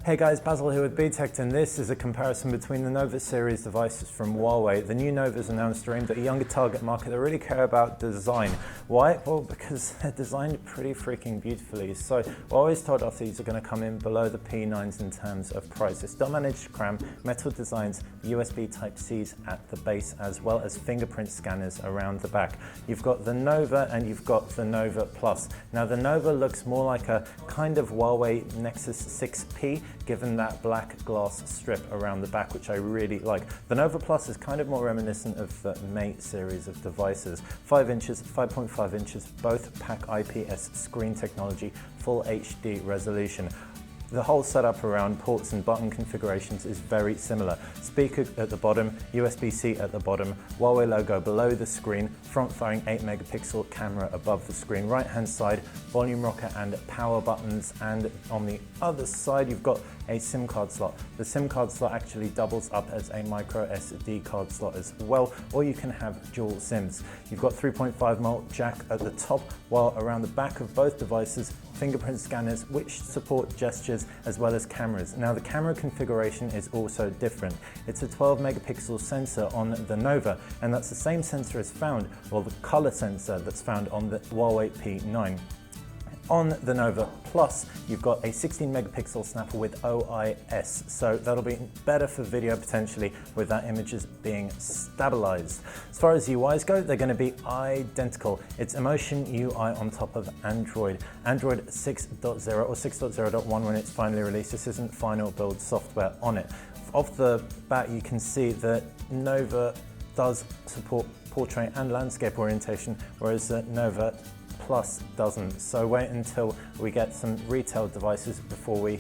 Hey guys, Basil here with BTech, and this is a comparison between the Nova series devices from Huawei. The new Novas announced are aimed at a younger target market that really care about design. Why? Well, because they're designed pretty freaking beautifully. So Huawei's told us these are going to come in below the P9s in terms of price. It's still managed to cram metal designs, USB Type-Cs at the base, as well as fingerprint scanners around the back. You've got the Nova and you've got the Nova Plus. Now the Nova looks more like a kind of Huawei Nexus 6P, given that black glass strip around the back, which I really like. The Nova Plus is kind of more reminiscent of the Mate series of devices. 5 inches, 5.5 inches, both pack IPS screen technology, full HD resolution. The whole setup around ports and button configurations is very similar. Speaker at the bottom, USB-C at the bottom, Huawei logo below the screen, front-firing 8-megapixel camera above the screen. Right-hand side, volume rocker and power buttons, and on the other side you've got a SIM card slot. The SIM card slot actually doubles up as a microSD card slot as well, or you can have dual SIMs. You've got 3.5mm jack at the top, while around the back of both devices, fingerprint scanners which support gestures as well as cameras. Now the camera configuration is also different. It's a 12-megapixel sensor on the Nova, and that's the same sensor as found, or the color sensor that's found on the Huawei P9. On the Nova Plus, you've got a 16-megapixel snapper with OIS, so that'll be better for video potentially with that images being stabilized. As far as UIs go, they're going to be identical. It's Emotion UI on top of Android 6.0 or 6.0.1 when it's finally released. This isn't final build software on it. Off the bat, you can see that Nova does support portrait and landscape orientation, whereas the Nova Plus doesn't. So wait until we get some retail devices before we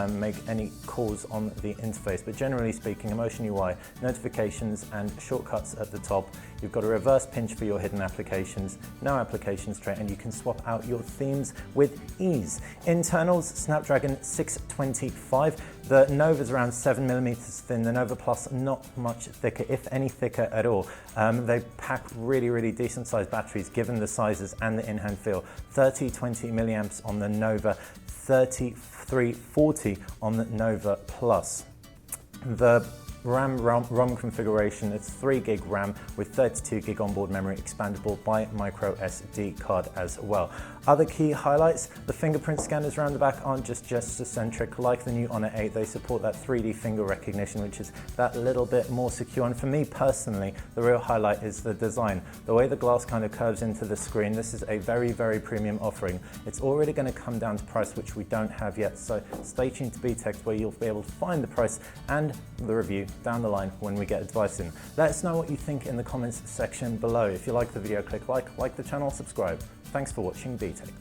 make any calls on the interface. But generally speaking, Emotion UI, notifications and shortcuts at the top. You've got a reverse pinch for your hidden applications, no applications tray, and you can swap out your themes with ease. Internals, Snapdragon 625. The Nova's around 7mm thin, the Nova Plus not much thicker, if any thicker at all. They pack really decent sized batteries given the sizes and the in-hand feel. 30-20 milliamps on the Nova, 3340 on the Nova Plus. The ROM configuration, it's 3 gig RAM with 32 gig onboard memory, expandable by microSD card as well. Other key highlights, the fingerprint scanners around the back aren't just gesture-centric like the new Honor 8. They support that 3D finger recognition, which is that little bit more secure. And for me personally, the real highlight is the design. The way the glass kind of curves into the screen, this is a very premium offering. It's already going to come down to price, which we don't have yet. So stay tuned to BTech, where you'll be able to find the price and the review down the line when we get a device in. Let us know what you think in the comments section below. If you like the video, click like the channel, subscribe. Thanks for watching BTech.